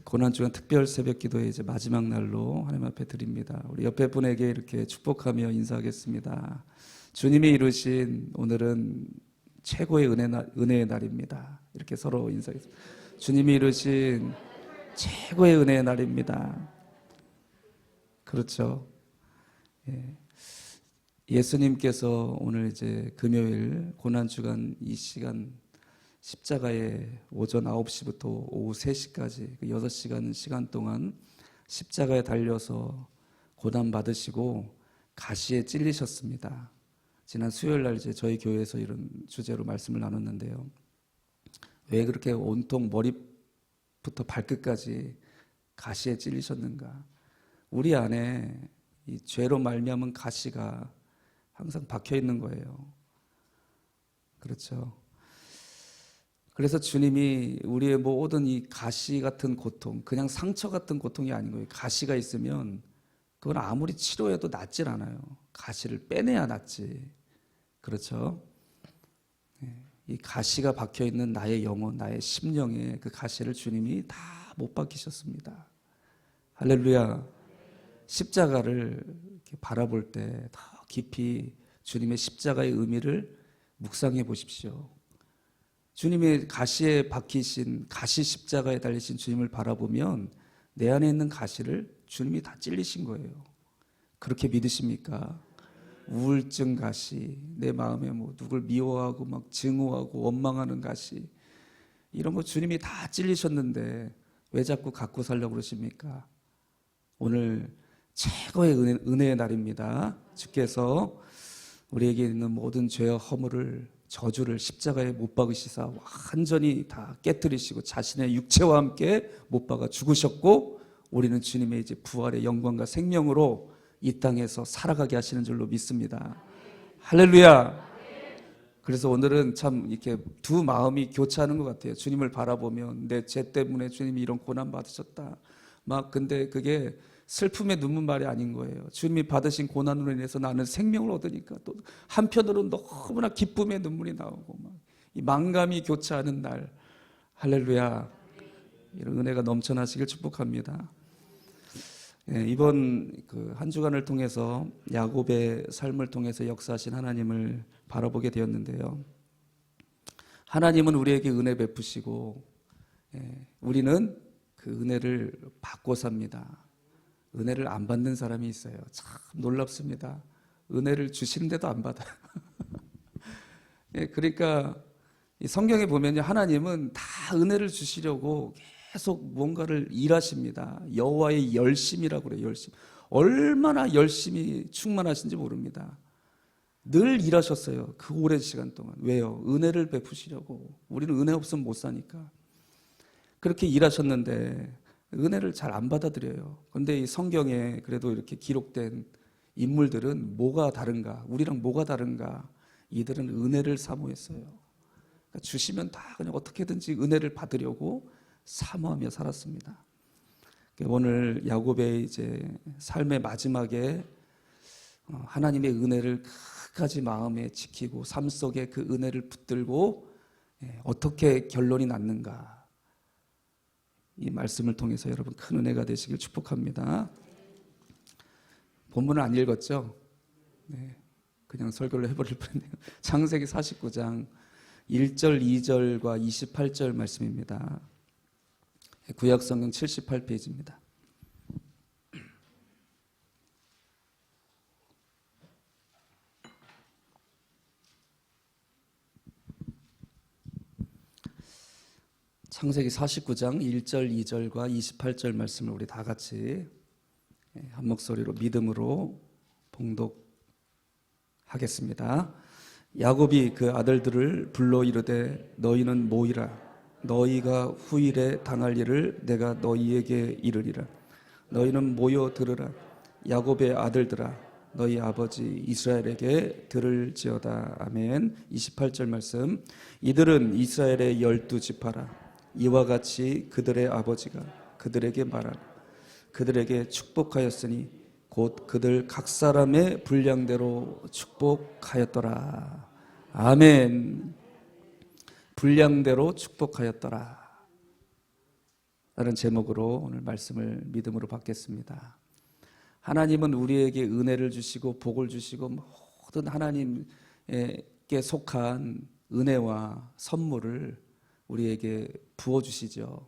고난주간 특별 새벽 기도의 이제 마지막 날로 하나님 앞에 드립니다. 우리 옆에 분에게 이렇게 축복하며 인사하겠습니다. 주님이 이루신 오늘은 최고의 은혜의 날입니다. 이렇게 서로 인사하겠습니다. 주님이 이루신 최고의 은혜의 날입니다. 그렇죠. 예수님께서 오늘 이제 금요일 고난주간 이 시간 십자가에 오전 9시부터 오후 3시까지 6시간 시간 동안 십자가에 달려서 고난받으시고 가시에 찔리셨습니다. 지난 수요일 날 이제 저희 교회에서 이런 주제로 말씀을 나눴는데요. 왜 그렇게 온통 머리부터 발끝까지 가시에 찔리셨는가? 우리 안에 이 죄로 말미암은 가시가 항상 박혀 있는 거예요. 그렇죠. 그래서 주님이 우리의 모든 이 가시 같은 고통, 그냥 상처 같은 고통이 아닌 거예요. 가시가 있으면 그건 아무리 치료해도 낫질 않아요. 가시를 빼내야 낫지. 그렇죠. 이 가시가 박혀 있는 나의 영혼, 나의 심령에 그 가시를 주님이 다 못 박히셨습니다. 할렐루야. 십자가를 이렇게 바라볼 때 더 깊이 주님의 십자가의 의미를 묵상해 보십시오. 주님의 가시에 박히신 가시 십자가에 달리신 주님을 바라보면 내 안에 있는 가시를 주님이 다 찔리신 거예요. 그렇게 믿으십니까? 우울증 가시, 내 마음에 뭐 누굴 미워하고 막 증오하고 원망하는 가시, 이런 거 주님이 다 찔리셨는데 왜 자꾸 갖고 살려고 그러십니까? 오늘 최고의 은혜의 날입니다. 주께서 우리에게 있는 모든 죄와 허물을, 저주를 십자가에 못 박으시사 완전히 다 깨뜨리시고 자신의 육체와 함께 못 박아 죽으셨고, 우리는 주님의 이제 부활의 영광과 생명으로 이 땅에서 살아가게 하시는 줄로 믿습니다. 할렐루야. 그래서 오늘은 참 이렇게 두 마음이 교차하는 것 같아요. 주님을 바라보면 내 죄 때문에 주님이 이런 고난 받으셨다. 근데 그게 슬픔의 눈물말이 아닌 거예요. 주님이 받으신 고난으로 인해서 나는 생명을 얻으니까 또 한편으로는 너무나 기쁨의 눈물이 나오고 이 망감이 교차하는 날. 할렐루야. 이런 은혜가 넘쳐나시길 축복합니다. 이번 한 주간을 통해서 야곱의 삶을 통해서 역사하신 하나님을 바라보게 되었는데요. 하나님은 우리에게 은혜 베푸시고 우리는 그 은혜를 받고 삽니다. 은혜를 안 받는 사람이 있어요. 참 놀랍습니다. 은혜를 주시는데도 안 받아요. 그러니까 이 성경에 보면요, 하나님은 다 은혜를 주시려고 계속 뭔가를 일하십니다. 여호와의 열심이라고 그래요. 열심. 얼마나 열심히 충만하신지 모릅니다. 늘 일하셨어요. 그 오랜 시간 동안. 왜요? 은혜를 베푸시려고. 우리는 은혜 없으면 못 사니까. 그렇게 일하셨는데 은혜를 잘 안 받아들여요. 그런데 이 성경에 그래도 이렇게 기록된 인물들은 뭐가 다른가? 우리랑 뭐가 다른가? 이들은 은혜를 사모했어요. 그러니까 주시면 다 그냥 어떻게든지 은혜를 받으려고 사모하며 살았습니다. 오늘 야곱의 이제 삶의 마지막에 하나님의 은혜를 끝까지 마음에 지키고 삶 속에 그 은혜를 붙들고 어떻게 결론이 났는가, 이 말씀을 통해서 여러분 큰 은혜가 되시길 축복합니다. 본문을 안 읽었죠? 네, 그냥 설교를 해버릴 뻔했네요. 창세기 49장 1절, 2절과 28절 말씀입니다. 구약성경 78페이지입니다. 창세기 49장 1절, 2절과 28절 말씀을 우리 다 같이 한 목소리로 믿음으로 봉독하겠습니다. 야곱이 그 아들들을 불러 이르되 너희는 모이라. 너희가 후일에 당할 일을 내가 너희에게 이르리라. 너희는 모여 들으라. 야곱의 아들들아, 너희 아버지 이스라엘에게 들을지어다. 아멘. 28절 말씀. 이들은 이스라엘의 12지파라. 이와 같이 그들의 아버지가 그들에게 말하라. 그들에게 축복하였으니 곧 그들 각 사람의 분량대로 축복하였더라. 아멘. 분량대로 축복하였더라. 라는 제목으로 오늘 말씀을 믿음으로 받겠습니다. 하나님은 우리에게 은혜를 주시고 복을 주시고 모든 하나님께 속한 은혜와 선물을 우리에게 부어주시죠.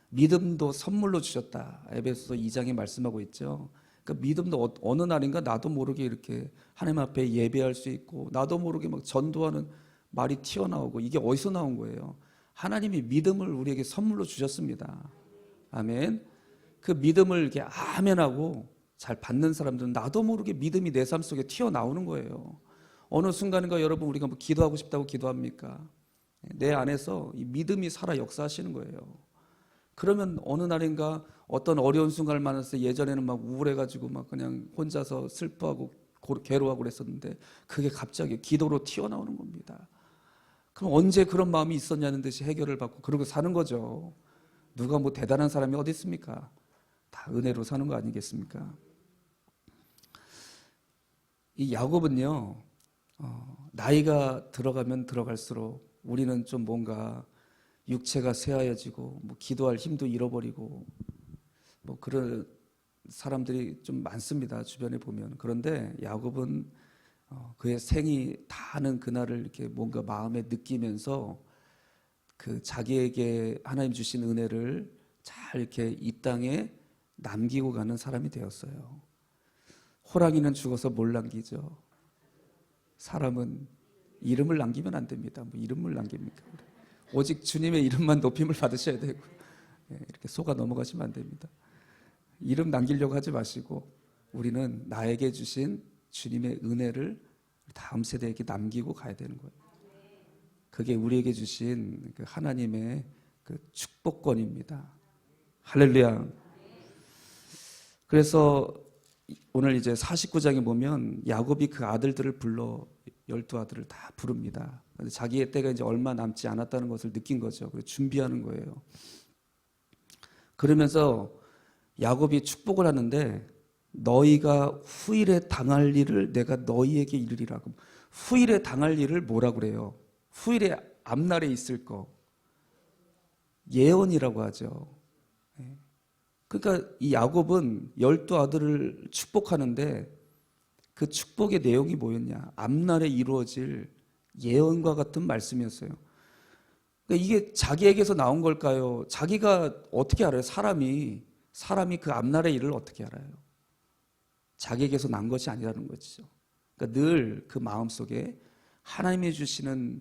믿음도 선물로 주셨다. 에베소서 2장에 말씀하고 있죠. 그러니까 믿음도 어느 날인가 나도 모르게 이렇게 하나님 앞에 예배할 수 있고 나도 모르게 막 전도하는 말이 튀어나오고 이게 어디서 나온 거예요? 하나님이 믿음을 우리에게 선물로 주셨습니다. 아멘. 그 믿음을 이렇게 아멘하고 잘 받는 사람들은 나도 모르게 믿음이 내 삶 속에 튀어나오는 거예요. 어느 순간인가 여러분 우리가 뭐 기도하고 싶다고 기도합니까? 내 안에서 이 믿음이 살아 역사하시는 거예요. 그러면 어느 날인가 어떤 어려운 순간을 만났을 때 예전에는 막 우울해가지고 막 그냥 혼자서 슬퍼하고 괴로워하고 그랬었는데 그게 갑자기 기도로 튀어나오는 겁니다. 그럼 언제 그런 마음이 있었냐는 듯이 해결을 받고 그러고 사는 거죠. 누가 뭐 대단한 사람이 어디 있습니까? 다 은혜로 사는 거 아니겠습니까? 이 야곱은요, 나이가 들어가면 들어갈수록 우리는 좀 뭔가 육체가 쇠하여지고 뭐 기도할 힘도 잃어버리고 뭐 그런 사람들이 좀 많습니다. 주변에 보면. 그런데 야곱은 그의 생이 다하는 그날을 이렇게 뭔가 마음에 느끼면서 그 자기에게 하나님 주신 은혜를 잘 이렇게 이 땅에 남기고 가는 사람이 되었어요. 호랑이는 죽어서 뭘 남기죠? 사람은 이름을 남기면 안 됩니다. 뭐 이름을 남깁니까? 오직 주님의 이름만 높임을 받으셔야 되고 이렇게 속아 넘어가시면 안 됩니다. 이름 남기려고 하지 마시고 우리는 나에게 주신 주님의 은혜를 다음 세대에게 남기고 가야 되는 거예요. 그게 우리에게 주신 그 하나님의 그 축복권입니다. 할렐루야. 그래서 오늘 이제 49장에 보면 야곱이 그 아들들을 불러 12아들을 다 부릅니다. 자기의 때가 이제 얼마 남지 않았다는 것을 느낀 거죠. 그래서 준비하는 거예요. 그러면서 야곱이 축복을 하는데 너희가 후일에 당할 일을 내가 너희에게 이르리라. 후일에 당할 일을 뭐라 그래요? 후일에 앞날에 있을 거 예언이라고 하죠. 그러니까 이 야곱은 12아들을 축복하는데 그 축복의 내용이 뭐였냐? 앞날에 이루어질 예언과 같은 말씀이었어요. 그러니까 이게 자기에게서 나온 걸까요? 자기가 어떻게 알아요? 사람이 그 앞날의 일을 어떻게 알아요? 자기에게서 난 것이 아니라는 거죠. 그러니까 늘 그 마음속에 하나님이 주시는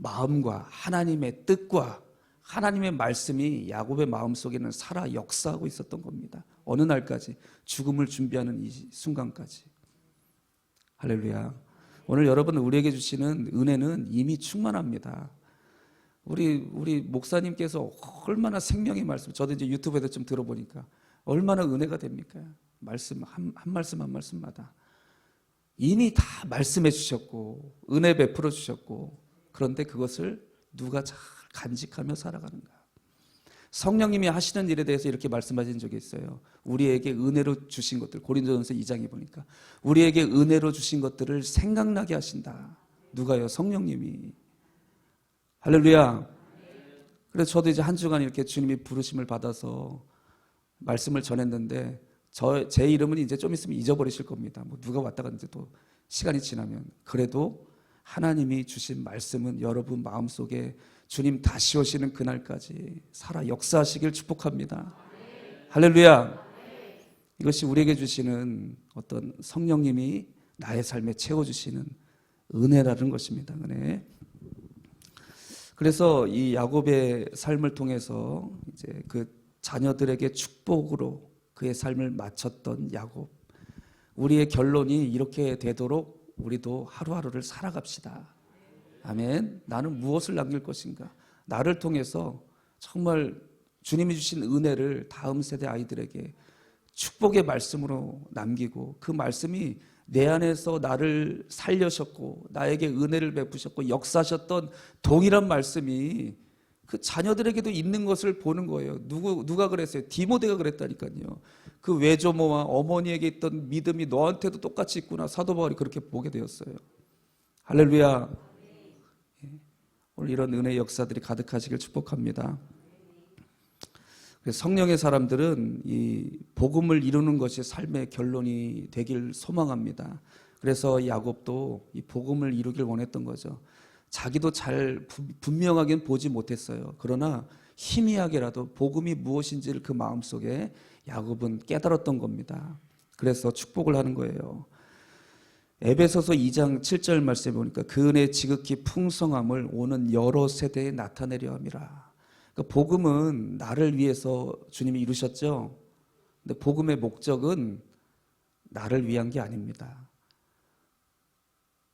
마음과 하나님의 뜻과 하나님의 말씀이 야곱의 마음속에는 살아 역사하고 있었던 겁니다. 어느 날까지 죽음을 준비하는 이 순간까지. 할렐루야. 오늘 여러분 우리에게 주시는 은혜는 이미 충만합니다. 우리 목사님께서 얼마나 생명의 말씀, 저도 이제 유튜브에서 좀 들어보니까 얼마나 은혜가 됩니까? 말씀 한 말씀 한 말씀마다 이미 다 말씀해 주셨고 은혜 베풀어 주셨고 그런데 그것을 누가 잘 간직하며 살아가는가? 성령님이 하시는 일에 대해서 이렇게 말씀하신 적이 있어요. 우리에게 은혜로 주신 것들, 고린도전서 2장에 보니까 우리에게 은혜로 주신 것들을 생각나게 하신다. 누가요? 성령님이. 할렐루야. 그래서 저도 이제 한 주간 이렇게 주님이 부르심을 받아서 말씀을 전했는데 제 이름은 이제 좀 있으면 잊어버리실 겁니다. 뭐 누가 왔다 갔는데 또 시간이 지나면. 그래도 하나님이 주신 말씀은 여러분 마음속에 주님 다시 오시는 그날까지 살아 역사하시길 축복합니다. 할렐루야. 이것이 우리에게 주시는 어떤 성령님이 나의 삶에 채워주시는 은혜라는 것입니다. 은혜. 그래서 이 야곱의 삶을 통해서 이제 그 자녀들에게 축복으로 그의 삶을 마쳤던 야곱. 우리의 결론이 이렇게 되도록 우리도 하루하루를 살아갑시다. 아멘. 나는 무엇을 남길 것인가? 나를 통해서 정말 주님이 주신 은혜를 다음 세대 아이들에게 축복의 말씀으로 남기고 그 말씀이 내 안에서 나를 살려셨고 나에게 은혜를 베푸셨고 역사하셨던 동일한 말씀이 그 자녀들에게도 있는 것을 보는 거예요. 누가 그랬어요? 디모데가 그랬다니까요. 그 외조모와 어머니에게 있던 믿음이 너한테도 똑같이 있구나. 사도 바울이 그렇게 보게 되었어요. 할렐루야. 오늘 이런 은혜의 역사들이 가득하시길 축복합니다. 성령의 사람들은 이 복음을 이루는 것이 삶의 결론이 되길 소망합니다. 그래서 야곱도 이 복음을 이루길 원했던 거죠. 자기도 잘 분명하게는 보지 못했어요. 그러나 희미하게라도 복음이 무엇인지를 그 마음속에 야곱은 깨달았던 겁니다. 그래서 축복을 하는 거예요. 에베소서 2장 7절 말씀에 보니까 그 은혜의 지극히 풍성함을 오는 여러 세대에 나타내려 함이라. 그러니까 복음은 나를 위해서 주님이 이루셨죠. 근데 복음의 목적은 나를 위한 게 아닙니다.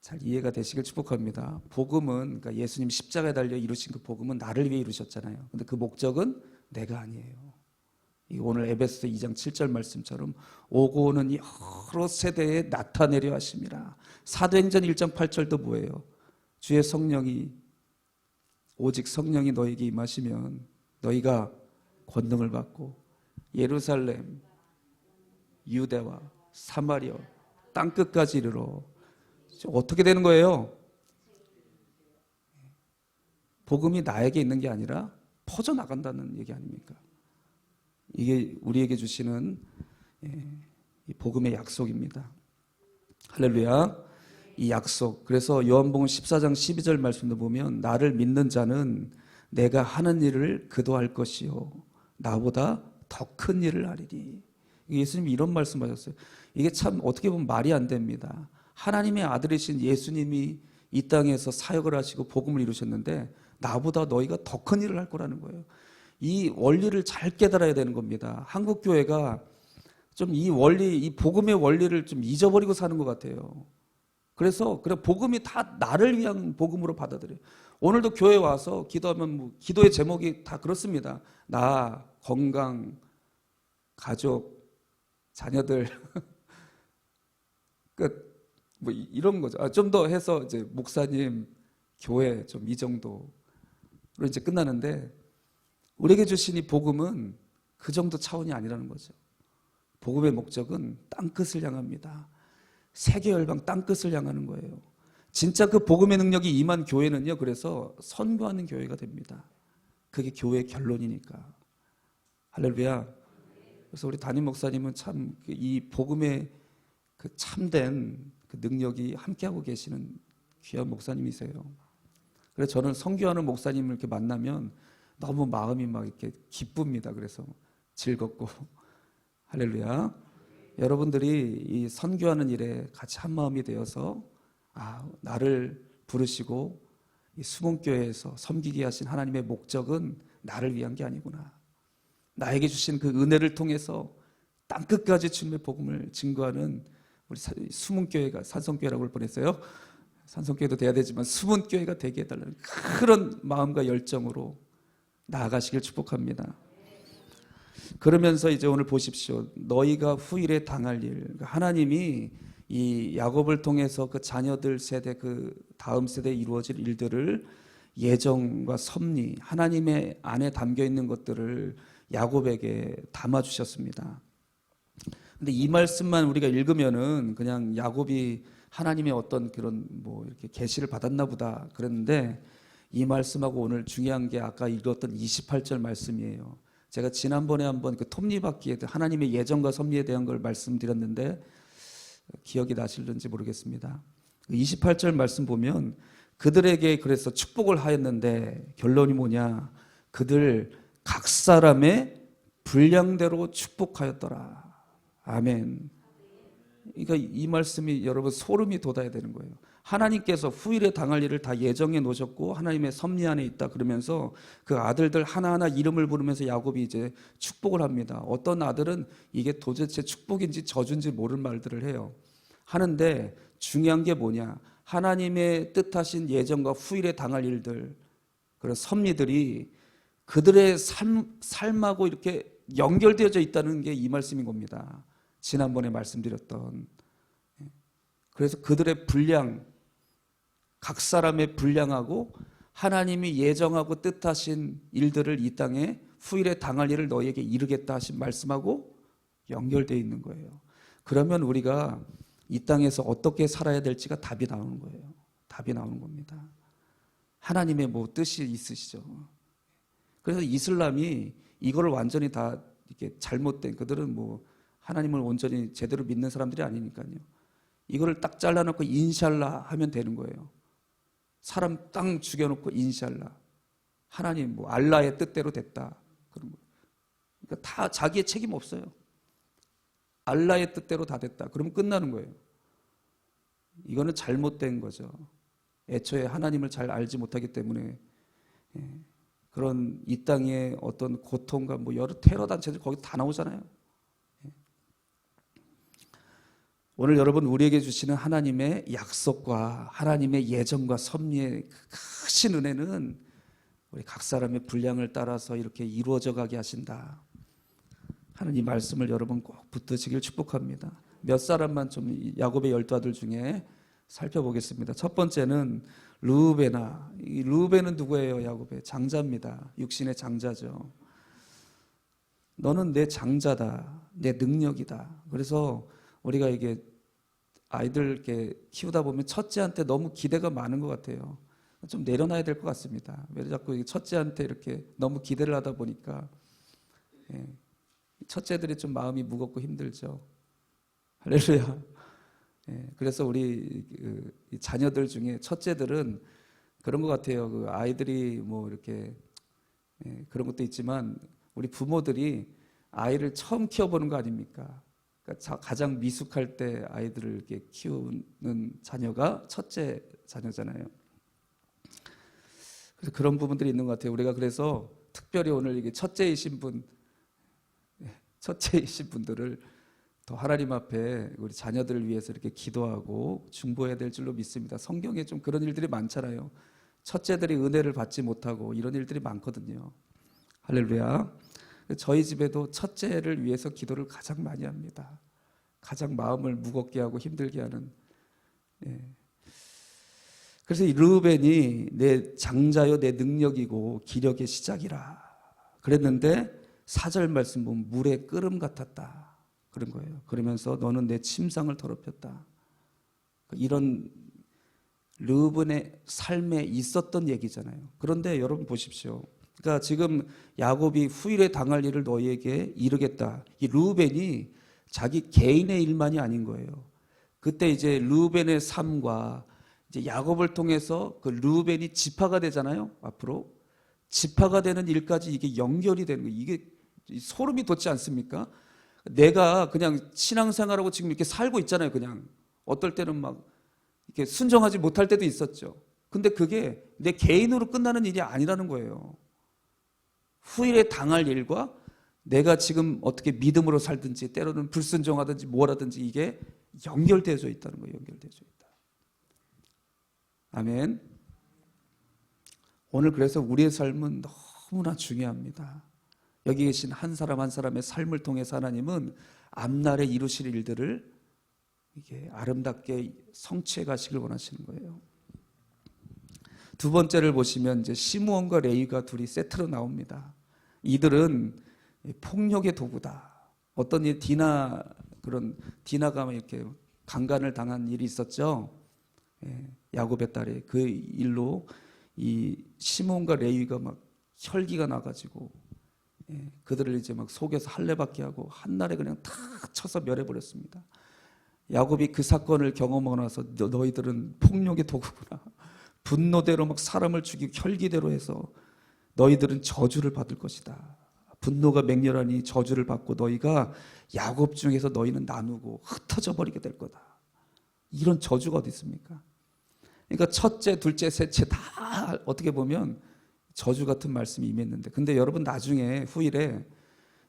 잘 이해가 되시길 축복합니다. 복음은 그러니까 예수님 십자가에 달려 이루신 그 복음은 나를 위해 이루셨잖아요. 근데 그 목적은 내가 아니에요. 오늘 에베소서 2장 7절 말씀처럼 오고 오는 여러 세대에 나타내려 하심이라. 사도행전 1장 8절도 뭐예요? 주의 성령이 오직 성령이 너에게 임하시면 너희가 권능을 받고 예루살렘, 유대와 사마리아 땅끝까지 이르러. 어떻게 되는 거예요? 복음이 나에게 있는 게 아니라 퍼져나간다는 얘기 아닙니까? 이게 우리에게 주시는 복음의 약속입니다. 할렐루야. 이 약속. 그래서 요한복음 14장 12절 말씀도 보면 나를 믿는 자는 내가 하는 일을 그도 할 것이요 나보다 더 큰 일을 하리니. 예수님이 이런 말씀하셨어요. 이게 참 어떻게 보면 말이 안 됩니다. 하나님의 아들이신 예수님이 이 땅에서 사역을 하시고 복음을 이루셨는데 나보다 너희가 더 큰 일을 할 거라는 거예요. 이 원리를 잘 깨달아야 되는 겁니다. 한국 교회가 좀 이 원리, 이 복음의 원리를 좀 잊어버리고 사는 것 같아요. 그래서 복음이 다 나를 위한 복음으로 받아들여요. 오늘도 교회 와서 기도하면 뭐 기도의 제목이 다 그렇습니다. 나, 건강, 가족, 자녀들, 끝. 뭐 이런 거죠. 좀 더 해서 이제 목사님, 교회 좀 이 정도로 이제 끝나는데 우리에게 주신 이 복음은 그 정도 차원이 아니라는 거죠. 복음의 목적은 땅끝을 향합니다. 세계 열방 땅끝을 향하는 거예요. 진짜 그 복음의 능력이 임한 교회는요, 그래서 선교하는 교회가 됩니다. 그게 교회의 결론이니까. 할렐루야. 그래서 우리 담임 목사님은 참 이 복음의 그 참된 그 능력이 함께하고 계시는 귀한 목사님이세요. 그래서 저는 선교하는 목사님을 이렇게 만나면 너무 마음이 막 이렇게 기쁩니다. 그래서 즐겁고. 할렐루야. 여러분들이 이 선교하는 일에 같이 한 마음이 되어서 나를 부르시고 이 수문교회에서 섬기게 하신 하나님의 목적은 나를 위한 게 아니구나. 나에게 주신 그 은혜를 통해서 땅끝까지 주님의 복음을 증거하는 우리 수문교회가 산성교회라고 할 뻔했어요. 산성교회도 돼야 되지만 수문교회가 되게 해달라는 그런 마음과 열정으로 나아가시길 축복합니다. 그러면서 이제 오늘 보십시오. 너희가 후일에 당할 일. 하나님이 이 야곱을 통해서 그 자녀들 세대, 그 다음 세대에 이루어질 일들을 예정과 섭리, 하나님의 안에 담겨 있는 것들을 야곱에게 담아 주셨습니다. 근데 이 말씀만 우리가 읽으면은 그냥 야곱이 하나님의 어떤 그런 뭐 이렇게 계시를 받았나 보다 그랬는데 이 말씀하고 오늘 중요한 게 아까 읽었던 28절 말씀이에요. 제가 지난번에 한번 그 톱니바퀴에 하나님의 예정과 섭리에 대한 걸 말씀드렸는데 기억이 나실는지 모르겠습니다. 28절 말씀 보면 그들에게 그래서 축복을 하였는데 결론이 뭐냐? 그들 각 사람의 분량대로 축복하였더라. 아멘. 그러니까 이 말씀이 여러분 소름이 돋아야 되는 거예요. 하나님께서 후일에 당할 일을 다 예정해 놓으셨고 하나님의 섭리 안에 있다 그러면서 그 아들들 하나하나 이름을 부르면서 야곱이 이제 축복을 합니다. 어떤 아들은 이게 도대체 축복인지 저주인지 모를 말들을 해요. 하는데 중요한 게 뭐냐? 하나님의 뜻하신 예정과 후일에 당할 일들, 그런 섭리들이 그들의 삶하고 이렇게 연결되어져 있다는 게 이 말씀인 겁니다. 지난번에 말씀드렸던. 그래서 그들의 분량, 각 사람의 분량하고 하나님이 예정하고 뜻하신 일들을 이 땅에 후일에 당할 일을 너희에게 이루겠다 하신 말씀하고 연결되어 있는 거예요. 그러면 우리가 이 땅에서 어떻게 살아야 될지가 답이 나오는 거예요. 답이 나오는 겁니다. 하나님의 뭐 뜻이 있으시죠. 그래서 이슬람이 이거를 완전히 다 이렇게 잘못된, 그들은 뭐 하나님을 온전히 제대로 믿는 사람들이 아니니까요. 이거를 딱 잘라놓고 인샬라 하면 되는 거예요. 사람 땅 죽여놓고 인샬라, 하나님 뭐 알라의 뜻대로 됐다, 그런 거. 그러니까 다 자기의 책임 없어요. 알라의 뜻대로 다 됐다, 그러면 끝나는 거예요. 이거는 잘못된 거죠. 애초에 하나님을 잘 알지 못하기 때문에 그런 이 땅의 어떤 고통과 뭐 여러 테러 단체들 거기 다 나오잖아요. 오늘 여러분, 우리에게 주시는 하나님의 약속과 하나님의 예정과 섭리의 크신 은혜는 우리 각 사람의 분량을 따라서 이렇게 이루어져 가게 하신다 하는 이 말씀을 여러분 꼭 붙드시길 축복합니다. 몇 사람만 좀 야곱의 12아들 중에 살펴보겠습니다. 첫 번째는 르우베나. 이 르우베는 누구예요? 야곱의 장자입니다. 육신의 장자죠. 너는 내 장자다, 내 능력이다. 그래서 우리가 이게 아이들 이렇게 키우다 보면 첫째한테 너무 기대가 많은 것 같아요. 좀 내려놔야 될 것 같습니다. 왜 자꾸 첫째한테 이렇게 너무 기대를 하다 보니까 첫째들이 좀 마음이 무겁고 힘들죠. 할렐루야. 그래서 우리 자녀들 중에 첫째들은 그런 것 같아요. 그 아이들이 뭐 이렇게 그런 것도 있지만 우리 부모들이 아이를 처음 키워보는 거 아닙니까? 그러니까 가장 미숙할 때 아이들을 이렇게 키우는 자녀가 첫째 자녀잖아요. 그래서 그런 부분들이 있는 것 같아요. 우리가 그래서 특별히 오늘 이게 첫째이신 분들을 더 하나님 앞에 우리 자녀들을 위해서 이렇게 기도하고 중보해야 될 줄로 믿습니다. 성경에 좀 그런 일들이 많잖아요. 첫째들이 은혜를 받지 못하고 이런 일들이 많거든요. 할렐루야. 저희 집에도 첫째를 위해서 기도를 가장 많이 합니다. 가장 마음을 무겁게 하고 힘들게 하는. 그래서 이 르우벤이 내 장자요 내 능력이고 기력의 시작이라 그랬는데 4절 말씀 보면 물의 끓음 같았다 그런 거예요. 그러면서 너는 내 침상을 더럽혔다. 이런 르우벤의 삶에 있었던 얘기잖아요. 그런데 여러분 보십시오. 그러니까 지금 야곱이 후일에 당할 일을 너희에게 이르겠다. 이 르우벤이 자기 개인의 일만이 아닌 거예요. 그때 이제 르우벤의 삶과 이제 야곱을 통해서 그 르우벤이 지파가 되잖아요. 앞으로 지파가 되는 일까지 이게 연결이 되는 거예요. 이게 소름이 돋지 않습니까? 내가 그냥 신앙생활하고 지금 이렇게 살고 있잖아요. 그냥 어떨 때는 막 이렇게 순종하지 못할 때도 있었죠. 근데 그게 내 개인으로 끝나는 일이 아니라는 거예요. 후일에 당할 일과 내가 지금 어떻게 믿음으로 살든지 때로는 불순종하든지 뭐라든지 이게 연결되어져 있다는 거예요. 연결되어져 있다. 아멘. 오늘 그래서 우리의 삶은 너무나 중요합니다. 여기 계신 한 사람 한 사람의 삶을 통해서 하나님은 앞날에 이루실 일들을 이게 아름답게 성취해 가시길 원하시는 거예요. 두 번째를 보시면 이제 시므온과 레위가 둘이 세트로 나옵니다. 이들은 폭력의 도구다. 어떤 일 디나가 이렇게 강간을 당한 일이 있었죠. 야곱의 딸이 그 일로 이 시므온과 레위가 막 혈기가 나가지고 그들을 이제 막 속여서 할례받게 하고 한날에 그냥 다 쳐서 멸해버렸습니다. 야곱이 그 사건을 경험하고 나서 너희들은 폭력의 도구구나. 분노대로 막 사람을 죽이고 혈기대로 해서 너희들은 저주를 받을 것이다. 분노가 맹렬하니 저주를 받고 너희가 야곱 중에서 너희는 나누고 흩어져 버리게 될 거다. 이런 저주가 어디 있습니까? 그러니까 첫째, 둘째, 셋째 다 어떻게 보면 저주 같은 말씀이 임했는데, 근데 여러분 나중에 후일에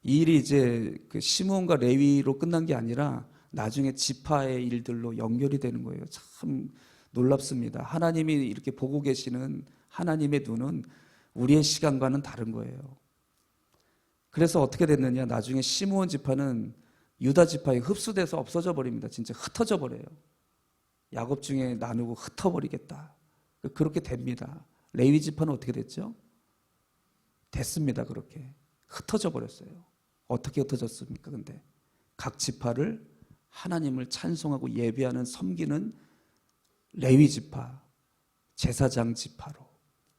이 일이 이제 그 시므온과 레위로 끝난 게 아니라 나중에 지파의 일들로 연결이 되는 거예요. 참 놀랍습니다. 하나님이 이렇게 보고 계시는 하나님의 눈은 우리의 시간과는 다른 거예요. 그래서 어떻게 됐느냐, 나중에 시므온 지파는 유다 지파에 흡수돼서 없어져 버립니다. 진짜 흩어져 버려요. 야곱 중에 나누고 흩어버리겠다. 그렇게 됩니다. 레위 지파는 어떻게 됐죠? 됐습니다. 그렇게 흩어져 버렸어요. 어떻게 흩어졌습니까? 근데 각 지파를 하나님을 찬송하고 예배하는 섬기는 레위 지파, 제사장 지파로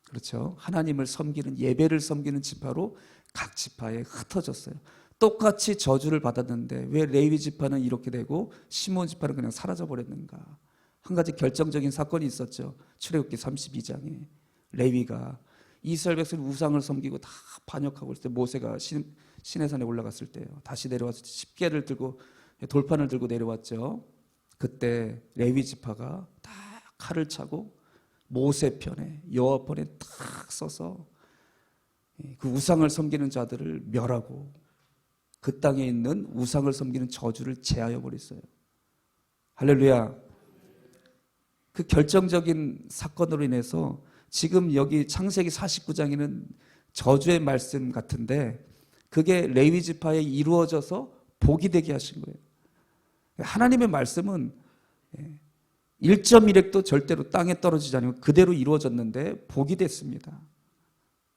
그렇죠? 하나님을 섬기는, 예배를 섬기는 지파로 각 지파에 흩어졌어요. 똑같이 저주를 받았는데 왜 레위 지파는 이렇게 되고 시몬 지파는 그냥 사라져 버렸는가? 한 가지 결정적인 사건이 있었죠. 출애굽기 32장에 레위가 이스라엘 백성이 우상을 섬기고 다 반역하고 있을 때, 모세가 시내산에 올라갔을 때요, 다시 내려와서 십계를 들고 돌판을 들고 내려왔죠. 그때 레위 지파가 다 칼을 차고 모세 편에, 여호와 편에 딱 서서 그 우상을 섬기는 자들을 멸하고 그 땅에 있는 우상을 섬기는 저주를 제하여 버렸어요. 할렐루야. 그 결정적인 사건으로 인해서 지금 여기 창세기 49장에는 저주의 말씀 같은데 그게 레위 지파에 이루어져서 복이 되게 하신 거예요. 하나님의 말씀은 1.1획도 절대로 땅에 떨어지지 않고 그대로 이루어졌는데 복이 됐습니다.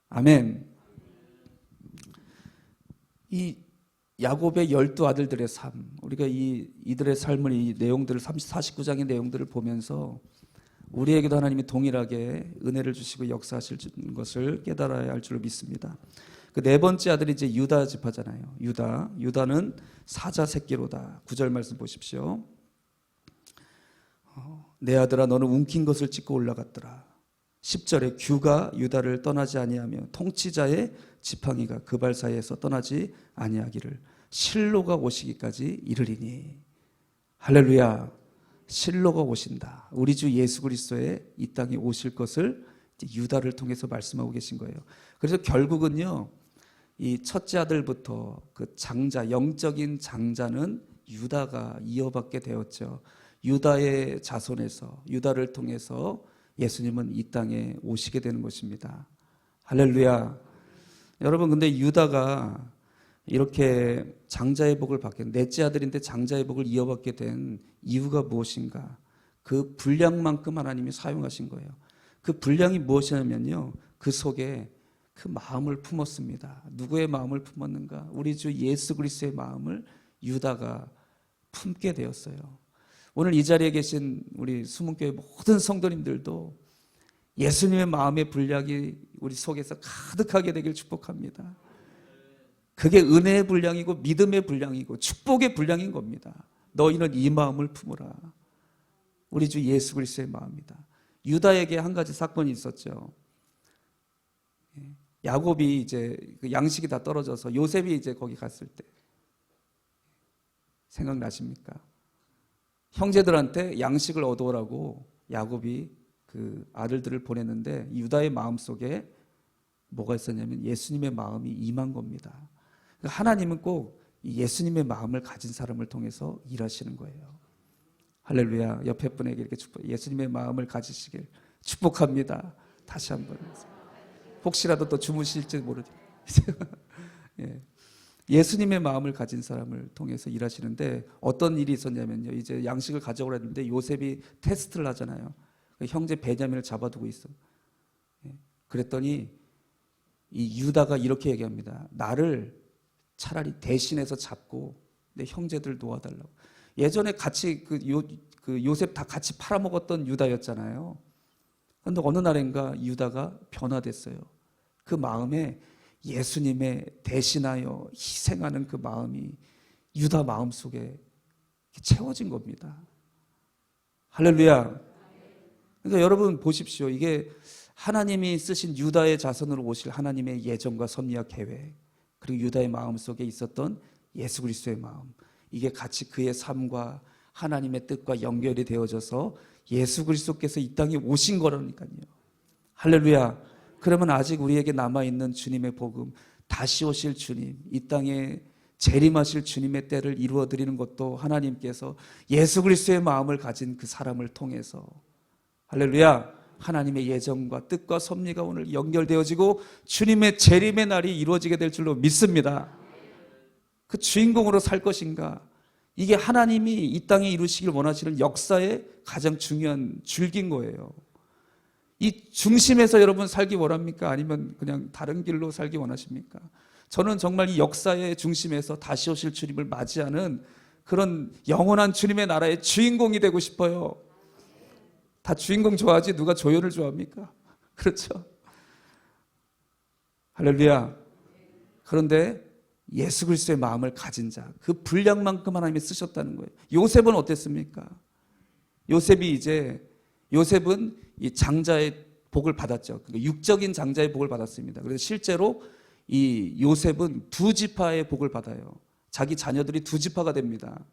아멘. 이 야곱의 12아들들의 삶, 우리가 이들의 삶을, 이 내용들을 49장의 내용들을 보면서 우리에게도 하나님이 동일하게 은혜를 주시고 역사하실 것을 깨달아야 할 줄로 믿습니다. 그 네 번째 아들이 이제 유다 지파잖아요. 유다는 사자 새끼로다. 9절 말씀 보십시오. 내 아들아 너는 움킨 것을 찢고 올라갔더라. 10절에 규가 유다를 떠나지 아니하며 통치자의 지팡이가 그 발 사이에서 떠나지 아니하기를 실로가 오시기까지 이르리니. 할렐루야. 실로가 오신다. 우리 주 예수 그리스도의 이 땅에 오실 것을 유다를 통해서 말씀하고 계신 거예요. 그래서 결국은요, 이 첫째 아들부터 그 장자, 영적인 장자는 유다가 이어받게 되었죠. 유다의 자손에서, 유다를 통해서 예수님은 이 땅에 오시게 되는 것입니다. 할렐루야. 여러분, 근데 유다가 이렇게 장자의 복을 받게, 넷째 아들인데 장자의 복을 이어받게 된 이유가 무엇인가? 그 분량만큼 하나님이 사용하신 거예요. 그 분량이 무엇이냐면요, 그 속에 그 마음을 품었습니다. 누구의 마음을 품었는가? 우리 주 예수 그리스도의 마음을 유다가 품게 되었어요. 오늘 이 자리에 계신 우리 수문교회 모든 성도님들도 예수님의 마음의 분량이 우리 속에서 가득하게 되길 축복합니다. 그게 은혜의 분량이고 믿음의 분량이고 축복의 분량인 겁니다. 너희는 이 마음을 품으라. 우리 주 예수 그리스도의 마음이다. 유다에게 한 가지 사건이 있었죠. 야곱이 이제 그 양식이 다 떨어져서 요셉이 이제 거기 갔을 때, 생각나십니까? 형제들한테 양식을 얻어오라고 야곱이 그 아들들을 보냈는데 유다의 마음속에 뭐가 있었냐면 예수님의 마음이 임한 겁니다. 하나님은 꼭 예수님의 마음을 가진 사람을 통해서 일하시는 거예요. 할렐루야. 옆에 분에게 이렇게 예수님의 마음을 가지시길 축복합니다. 다시 한번. 혹시라도 또 주무실지 모르죠. 예수님의 마음을 가진 사람을 통해서 일하시는데 어떤 일이 있었냐면요, 이제 양식을 가져오라 했는데 요셉이 테스트를 하잖아요. 형제 베냐민을 잡아두고 있어. 그랬더니 이 유다가 이렇게 얘기합니다. 나를 차라리 대신해서 잡고 내 형제들 도와달라고. 예전에 같이 그 요셉 다 같이 팔아먹었던 유다였잖아요. 그런데 어느 날인가 유다가 변화됐어요. 그 마음에 예수님의 대신하여 희생하는 그 마음이 유다 마음속에 채워진 겁니다. 할렐루야. 그러니까 여러분 보십시오. 이게 하나님이 쓰신 유다의 자손으로 오실 하나님의 예정과 섭리와 계획, 그리고 유다의 마음속에 있었던 예수 그리스도의 마음, 이게 같이 그의 삶과 하나님의 뜻과 연결이 되어져서 예수 그리스도께서 이 땅에 오신 거라니까요. 할렐루야. 그러면 아직 우리에게 남아있는 주님의 복음, 다시 오실 주님, 이 땅에 재림하실 주님의 때를 이루어드리는 것도 하나님께서 예수 그리스도의 마음을 가진 그 사람을 통해서, 할렐루야, 하나님의 예정과 뜻과 섭리가 오늘 연결되어지고 주님의 재림의 날이 이루어지게 될 줄로 믿습니다. 그 주인공으로 살 것인가? 이게 하나님이 이 땅에 이루시길 원하시는 역사의 가장 중요한 줄기인 거예요. 이 중심에서 여러분 살기 원합니까? 아니면 그냥 다른 길로 살기 원하십니까? 저는 정말 이 역사의 중심에서 다시 오실 주님을 맞이하는 그런 영원한 주님의 나라의 주인공이 되고 싶어요. 다 주인공 좋아하지 누가 조연을 좋아합니까? 그렇죠? 할렐루야. 그런데 예수 그리스도의 마음을 가진 자, 그 분량만큼 하나님이 쓰셨다는 거예요. 요셉은 어땠습니까? 요셉은 이 장자의 복을 받았죠. 그러니까 육적인 장자의 복을 받았습니다. 그래서 실제로 이 요셉은 두 지파의 복을 받아요. 자기 자녀들이 두 지파가 됩니다.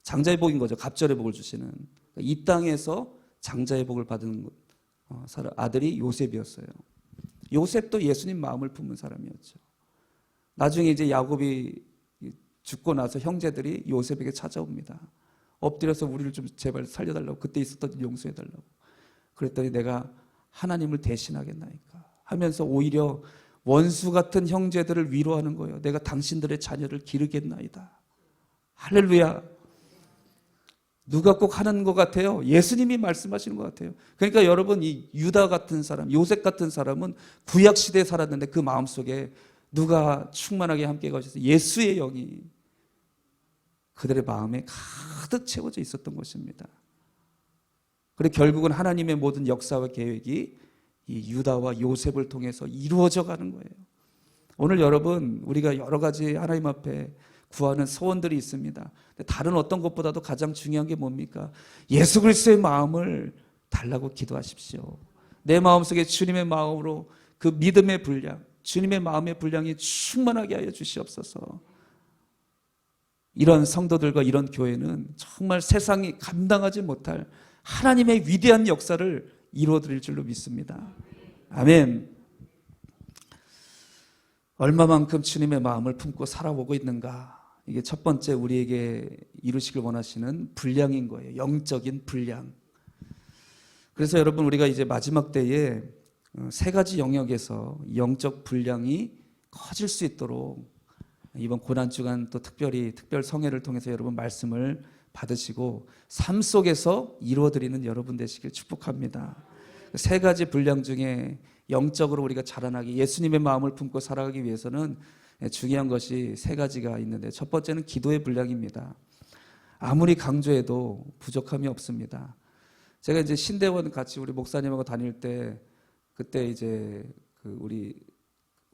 장자의 복인 거죠. 갑절의 복을 주시는. 이 땅에서 장자의 복을 받은 아들이 요셉이었어요. 요셉도 예수님 마음을 품은 사람이었죠. 나중에 이제 야곱이 죽고 나서 형제들이 요셉에게 찾아옵니다. 엎드려서 우리를 좀 제발 살려달라고, 그때 있었던 일 용서해달라고. 그랬더니 내가 하나님을 대신하겠나이까 하면서 오히려 원수 같은 형제들을 위로하는 거예요. 내가 당신들의 자녀를 기르겠나이다. 할렐루야. 누가 꼭 하는 것 같아요? 예수님이 말씀하시는 것 같아요. 그러니까 여러분, 이 유다 같은 사람, 요셉 같은 사람은 구약시대에 살았는데 그 마음속에 누가 충만하게 함께 가셔서 예수의 영이 그들의 마음에 가득 채워져 있었던 것입니다. 그리고 결국은 하나님의 모든 역사와 계획이 이 유다와 요셉을 통해서 이루어져 가는 거예요. 오늘 여러분, 우리가 여러 가지 하나님 앞에 구하는 소원들이 있습니다. 다른 어떤 것보다도 가장 중요한 게 뭡니까? 예수 그리스도의 마음을 달라고 기도하십시오. 내 마음속에 주님의 마음으로 그 믿음의 분량, 주님의 마음의 분량이 충만하게 하여 주시옵소서. 이런 성도들과 이런 교회는 정말 세상이 감당하지 못할 하나님의 위대한 역사를 이루어드릴 줄로 믿습니다. 아멘. 얼마만큼 주님의 마음을 품고 살아오고 있는가? 이게 첫 번째 우리에게 이루시길 원하시는 분량인 거예요. 영적인 분량. 그래서 여러분, 우리가 이제 마지막 때에 세 가지 영역에서 영적 분량이 커질 수 있도록 이번 고난주간 또 특별히 특별 성회를 통해서 여러분 말씀을 받으시고 삶 속에서 이루어드리는 여러분 되시길 축복합니다. 세 가지 분량 중에 영적으로 우리가 자라나기, 예수님의 마음을 품고 살아가기 위해서는 중요한 것이 세 가지가 있는데, 첫 번째는 기도의 분량입니다. 아무리 강조해도 부족함이 없습니다. 제가 이제 신대원 같이 우리 목사님하고 다닐 때, 그때 이제 그 우리